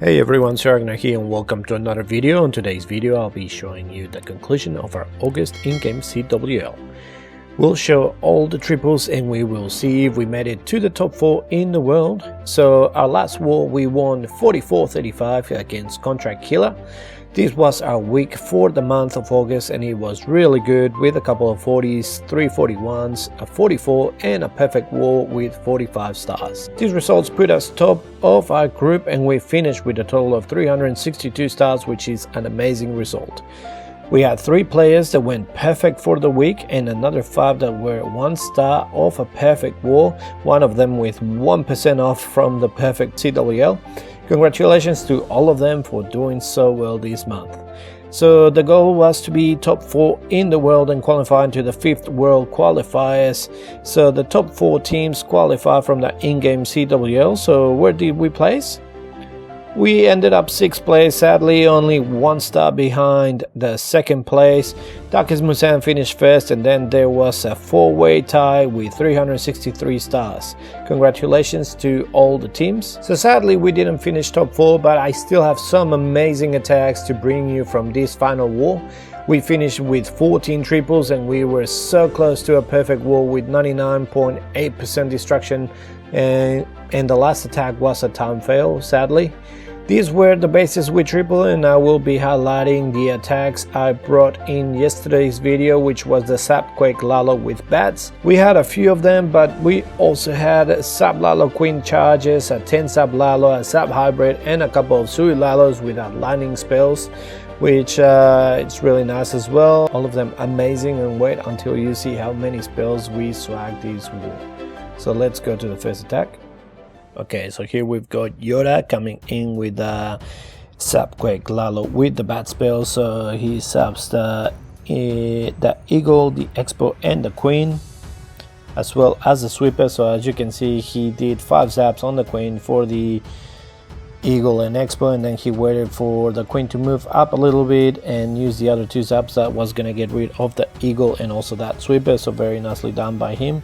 Hey everyone, Agnach here and welcome to another video. In today's video I'll be showing you the conclusion of our August in-game CWL. We'll show all the triples and we will see if we made it to the top 4 in the world. So our last war we won 44-35 against Contract Killer. This was our week for the month of August and it was really good with a couple of 40s, 3 41s, a 44 and a perfect war with 45 stars. These results put us top of our group and we finished with a total of 362 stars, which is an amazing result. We had 3 players that went perfect for the week and another 5 that were 1 star off a perfect war, one of them with 1% off from the perfect CWL. Congratulations to all of them for doing so well this month. So the goal was to be top 4 in the world and qualify into the 5th world qualifiers. So the top 4 teams qualify from the in-game CWL. So where did we place? We ended up 6th place, sadly only 1 star behind the 2nd place. Dakis Musan finished 1st and then there was a 4-way tie with 363 stars. Congratulations to all the teams. So sadly we didn't finish top 4, but I still have some amazing attacks to bring you from this final war. We finished with 14 triples and we were so close to a perfect war with 99.8% destruction and the last attack was a time fail, sadly. These were the bases we triple and I will be highlighting the attacks I brought in yesterday's video, which was the Sap Quake Lalo with bats. We had a few of them, but we also had Sap Lalo Queen charges, a 10 Sap Lalo, a Sap Hybrid and a couple of Sui Lalos with lightning spells, which it's really nice as well. All of them amazing, and wait until you see how many spells we swag this war. So let's go to the first attack. Okay, so here we've got Yoda coming in with the Sap Quake Lalo with the bat spell. So he saps the Eagle, the Expo and the Queen, as well as the Sweeper. So as you can see, he did 5 zaps on the Queen for the Eagle and Expo, and then he waited for the Queen to move up a little bit and use the other 2 zaps that was going to get rid of the Eagle and also that Sweeper. So very nicely done by him.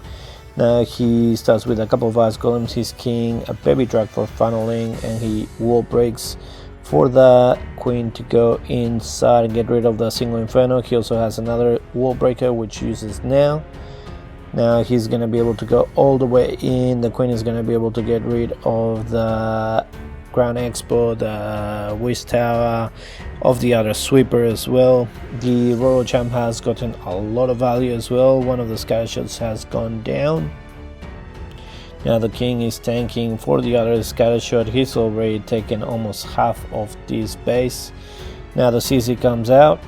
Now he starts with a couple of Ice Golems, his King, a Baby Drag for funneling, and he wall breaks for the Queen to go inside and get rid of the single Inferno. He also has another wall breaker which uses now. Now he's going to be able to go all the way in. The Queen is going to be able to get rid of the Ground Expo, the Wish Tower, of the other Sweeper as well. The Royal Champ has gotten a lot of value as well. One of the scatter shots has gone down. Now the King is tanking for the other scatter shot. He's already taken almost half of this base. Now the CC comes out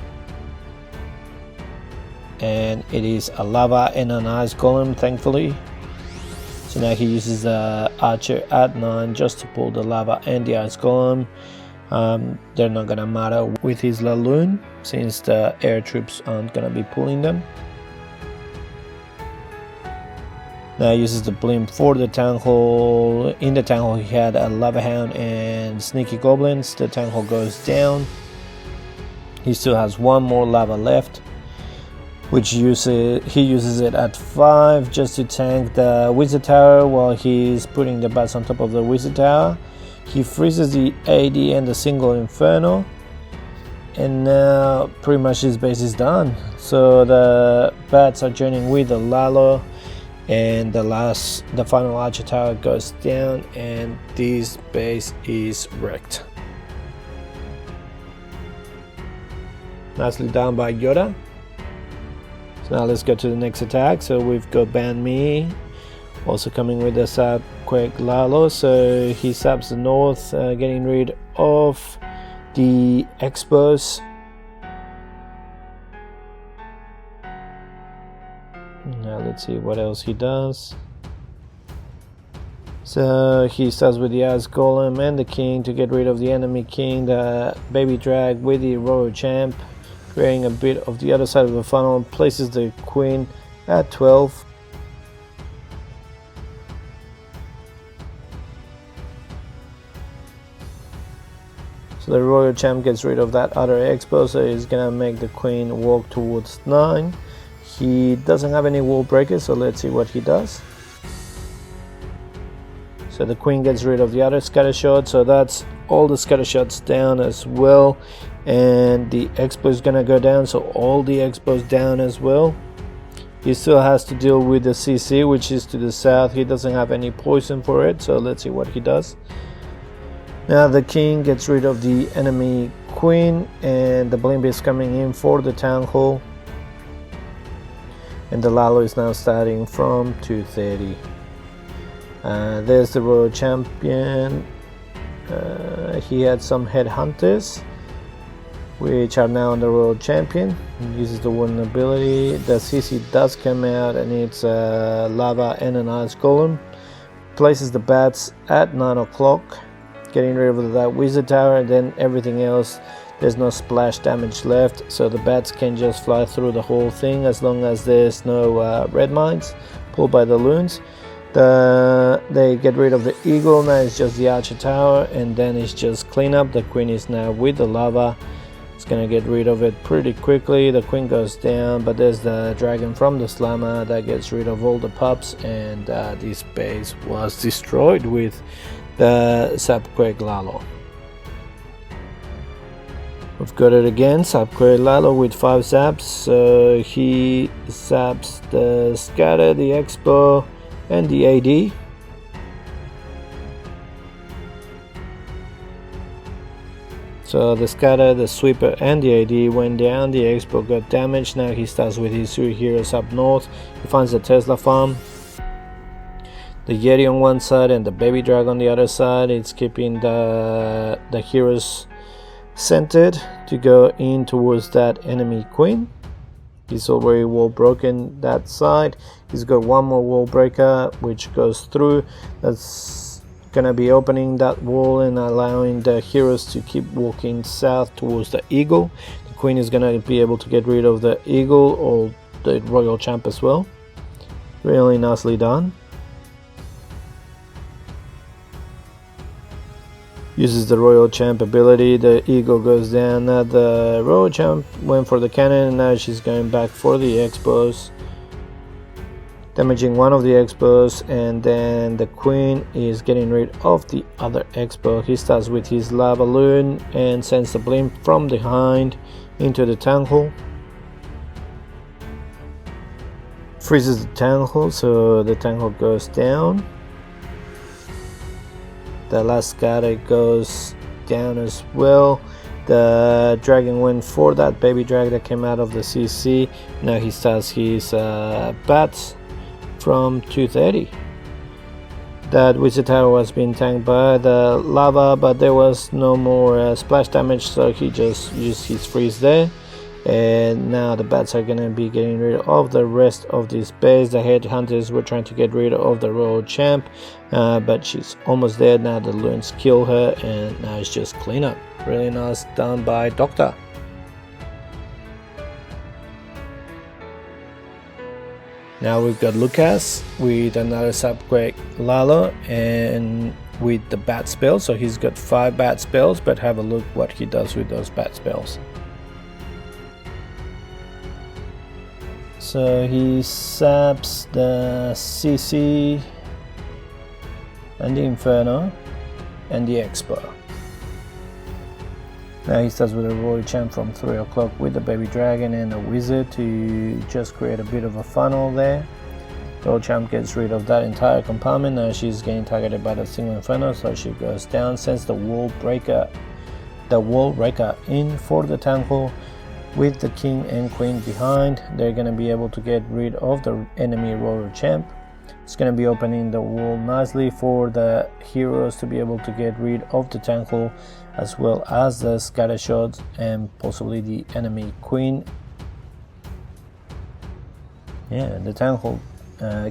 and it is a lava and an ice golem, thankfully. So now he uses the Archer at 9 just to pull the lava and the ice golem. They're not gonna matter with his Laloon since the air troops aren't gonna be pulling them. Now he uses the blimp for the Town Hall. In the Town Hall he had a Lava Hound and Sneaky Goblins. The Town Hall goes down. He still has 1 more lava left, which he uses it at 5 just to tank the Wizard Tower while he's putting the bats on top of the Wizard Tower. He freezes the AD and the single Inferno, and now pretty much his base is done. So the bats are joining with the Lalo, and the final Archer Tower goes down and this base is wrecked. Nicely done by Yoda. So now let's go to the next attack. So we've got Ban Me also coming with the Sap Quake Lalo. So he saps the north, getting rid of the Expos. Now let's see what else he does. So he starts with the Ice Golem and the King to get rid of the enemy King, the Baby Drag with the Royal Champ, creating a bit of the other side of the funnel, places the Queen at 12. So the Royal Champ gets rid of that other Expo, so he's gonna make the Queen walk towards 9. He doesn't have any wall breakers, so let's see what he does. So the queen gets rid of the other scatter shot, so that's all the scatter shots down as well, and the expo is gonna go down, so all the expos down as well. He still has to deal with the CC, which is to the south. He doesn't have any poison for it, so let's see what he does. Now the king gets rid of the enemy queen, and the blimp is coming in for the town hall, and the Lalo is now starting from 230. There's the royal champion. He had some headhunters, which are now on the royal champion. He uses the one ability. The CC does come out, and it's a lava and an ice golem. Places the bats at 9 o'clock, getting rid of that wizard tower, and then everything else, there's no splash damage left, so the bats can just fly through the whole thing as long as there's no red mines pulled by the loons. They get rid of the eagle. Now it's just the archer tower, and then it's just cleanup. The queen is now with the lava. It's gonna get rid of it pretty quickly. The queen goes down, but there's the dragon from the slammer that gets rid of all the pups, and this base was destroyed with the Quake Lalo. We've got it again, Quake Lalo with 5 zaps, so he zaps the scatter, the expo, and the AD. So the scatter, the sweeper, and the AD went down. The expo got damaged. Now he starts with his 3 heroes up north. He finds the Tesla farm, the Yeti on one side and the baby drag on the other side. It's keeping the heroes centered to go in towards that enemy queen. He's already wall broken that side. He's got one more wall breaker which goes through. That's gonna be opening that wall and allowing the heroes to keep walking south towards the eagle. The queen is gonna be able to get rid of the eagle or the royal champ as well. Really nicely done. Uses the royal champ ability. The eagle goes down. Now the royal champ went for the cannon, and now she's going back for the expos, damaging one of the expos, and then the queen is getting rid of the other expo. He starts with his lava balloon and sends the blimp from behind into the town hall. Freezes the town hall, so the town hall goes down. The last scatter goes down as well. The dragon went for that baby drag that came out of the CC. Now he starts his bats from 230. That wizard tower was being tanked by the lava, but there was no more splash damage, so he just used his freeze there. And now the bats are gonna be getting rid of the rest of this base. The headhunters were trying to get rid of the royal champ, but she's almost there. Now the loons kill her, and now it's just cleanup. Really nice done by Doctor. Now we've got Lucas with another Quake Lalo and with the bat spell. So he's got 5 bat spells, but have a look what he does with those bat spells. So he saps the CC and the Inferno and the Expo. Now he starts with a Royal Champ from 3 o'clock with the Baby Dragon and a Wizard to just create a bit of a funnel there. Royal Champ gets rid of that entire compartment. Now she's getting targeted by the single Inferno, so she goes down, sends the Wall Breaker in for the Town Hall. With the King and Queen behind, they're going to be able to get rid of the enemy Royal Champ. It's going to be opening the wall nicely for the heroes to be able to get rid of the Town Hall, as well as the scatter shots and possibly the enemy Queen. Yeah, the Town Hall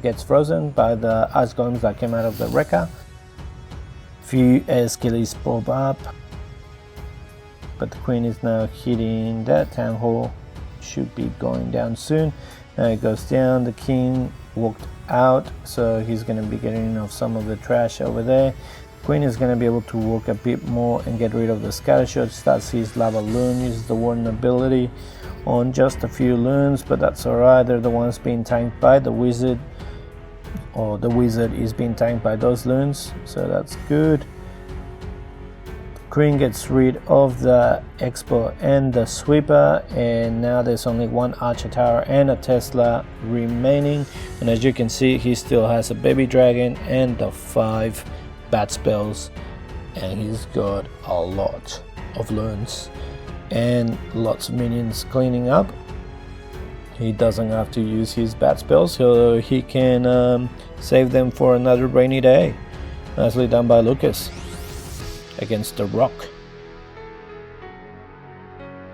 gets frozen by the ice golems that came out of the wrecker. Few skillies pop up, but the Queen is now hitting that Town Hall. Should be going down soon. Now it goes down. The King walked out, so he's going to be getting rid of some of the trash over there. Queen is going to be able to walk a bit more and get rid of the scatter shot. Starts his lava loon, uses the warden ability on just a few loons, but that's alright. They're the ones being tanked by the wizard. or the wizard is being tanked by those loons, so that's good. Queen gets rid of the Expo and the Sweeper, and now there's only one Archer Tower and a Tesla remaining, and as you can see he still has a baby dragon and the 5 bat spells, and he's got a lot of loons and lots of minions cleaning up. He doesn't have to use his bat spells, so he can save them for another rainy day. Nicely done by Lucas against the Rock.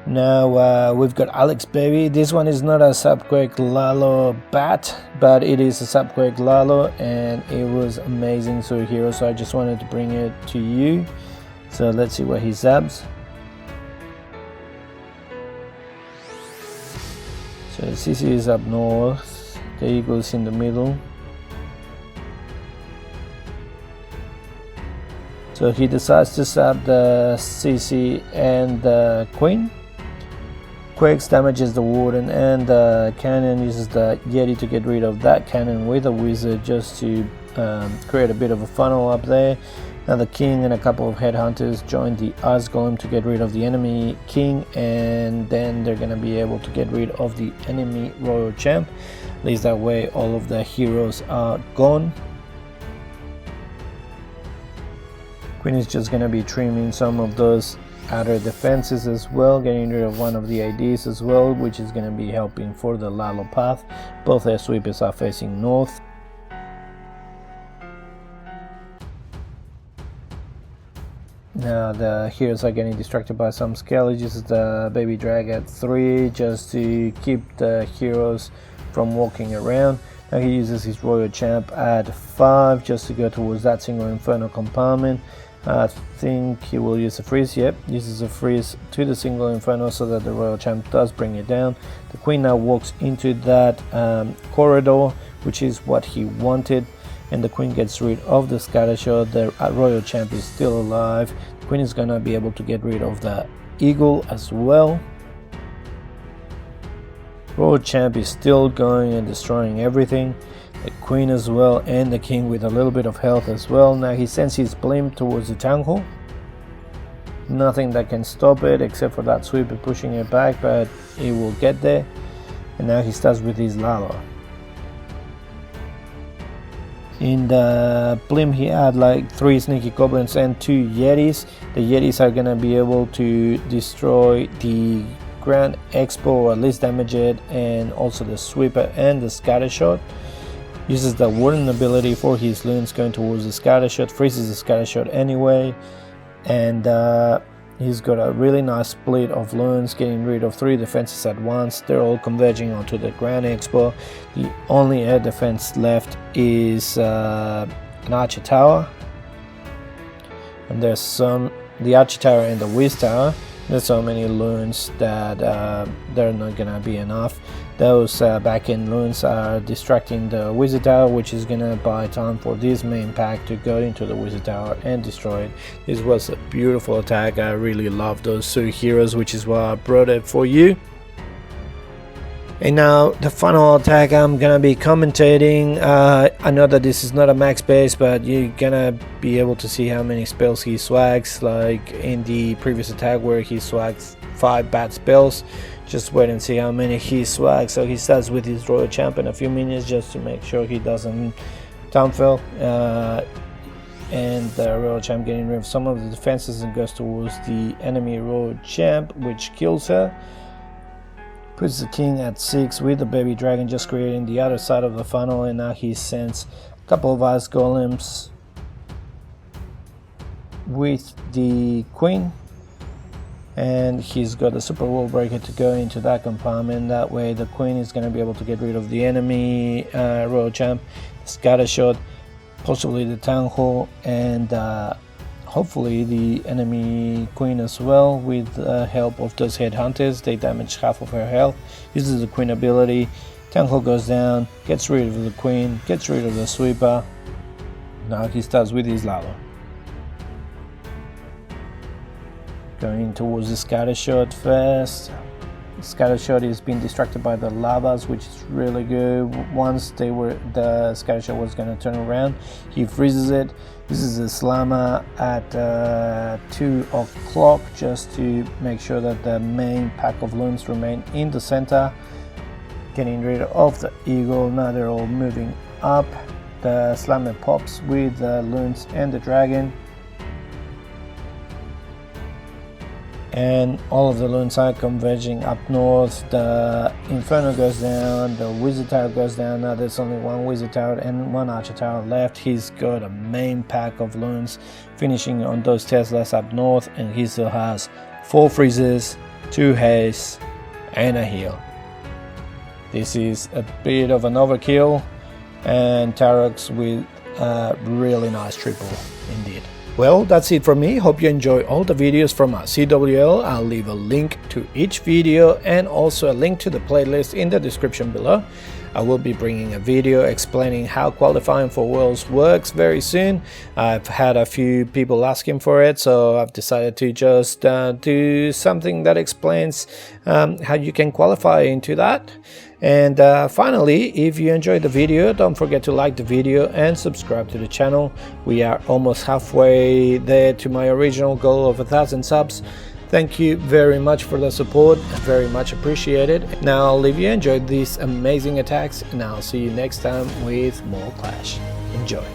Now we've got Alex Baby. This one is not a Subquake Lalo bat, but it is a Subquake Lalo, and it was amazing superhero, so I just wanted to bring it to you. So let's see what he zabs. So CC is up north, the Eagle is in the middle. So he decides to stab the CC and the Queen. Quakes damages the Warden, and the Cannon uses the Yeti to get rid of that cannon with a Wizard just to create a bit of a funnel up there. Now the King and a couple of Headhunters join the Ice Golem to get rid of the enemy King, and then they're going to be able to get rid of the enemy Royal Champ. At least that way all of the heroes are gone. Queen is just going to be trimming some of those outer defenses as well, getting rid of one of the IDs as well, which is going to be helping for the Lalo path. Both their sweepers are facing north. Now the heroes are getting distracted by some scale. He uses the baby drag at 3 just to keep the heroes from walking around. Now he uses his Royal Champ at 5 just to go towards that single Inferno compartment. I think he will use a freeze. Yep, uses a freeze to the single Inferno so that the Royal Champ does bring it down. The Queen now walks into that corridor, which is what he wanted, and the Queen gets rid of the Scattershot. The Royal Champ is still alive. The Queen is gonna be able to get rid of the Eagle as well. Royal Champ is still going and destroying everything. The Queen as well, and the King with a little bit of health as well. Now he sends his Blimp towards the Town Hall. Nothing that can stop it except for that sweeper pushing it back, but it will get there. And now he starts with his Lalo. In the Blimp he had like 3 Sneaky Goblins and 2 Yetis. The Yetis are gonna be able to destroy the Grand Expo, or at least damage it, and also the Sweeper and the Scattershot. Uses the Warden ability for his loons going towards the Scattershot, freezes the Scattershot anyway, and he's got a really nice split of loons, getting rid of 3 defenses at once. They're all converging onto the Grand Expo. The only air defense left is an Archer Tower, and there's the Archer Tower and the Wiz Tower. There's so many loons that they're not gonna be enough. Those back-end loons are distracting the Wizard Tower, which is gonna buy time for this main pack to go into the Wizard Tower and destroy it. This was a beautiful attack. I really love those 2 heroes, which is why I brought it for you. And now the final attack I'm gonna be commentating. I know that this is not a max base, but you're gonna be able to see how many spells he swags, like in the previous attack where he swags 5 bad spells. Just wait and see how many he swags. So he starts with his Royal Champ in a few minutes just to make sure he doesn't downfell. And the Royal Champ getting rid of some of the defenses and goes towards the enemy Royal Champ, which kills her. Puts the King at 6 with the baby dragon, just creating the other side of the funnel, and now he sends a couple of Ice Golems with the Queen, and he's got a Super Wall Breaker to go into that compartment. That way the Queen is going to be able to get rid of the enemy Royal Champ, Scattershot, possibly the Town Hall, and hopefully the enemy Queen as well. With the help of those Headhunters, they damage half of her health. Uses the Queen ability, Town Hall goes down, gets rid of the Queen, gets rid of the Sweeper. Now he starts with his Lalo, going towards the Scattershot first. Scattershot is being distracted by the lavas, which is really good. Once the Scattershot was going to turn around, he freezes it. This is a slammer at 2 o'clock, just to make sure that the main pack of loons remain in the center. Getting rid of the eagle. Now they're all moving up. The slammer pops with the loons and the dragon, and all of the loons are converging up north. The Inferno goes down, the Wizard Tower goes down. Now there's only one Wizard Tower and one Archer Tower left. He's got a main pack of loons finishing on those Teslas up north, and he still has 4 freezes, 2 haste, and a heal. This is a bit of an overkill, and Tarox with a really nice triple indeed. Well, that's it from me. Hope you enjoy all the videos from our CWL. I'll leave a link to each video and also a link to the playlist in the description below. I will be bringing a video explaining how qualifying for Worlds works very soon. I've had a few people asking for it, so I've decided to just do something that explains how you can qualify into that. And finally, if you enjoyed the video, don't forget to like the video and subscribe to the channel. We are almost halfway there to my original goal of 1,000 subs. Thank you very much for the support, very much appreciated. Now if you enjoyed these amazing attacks, and I'll see you next time with more Clash. Enjoy.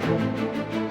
you.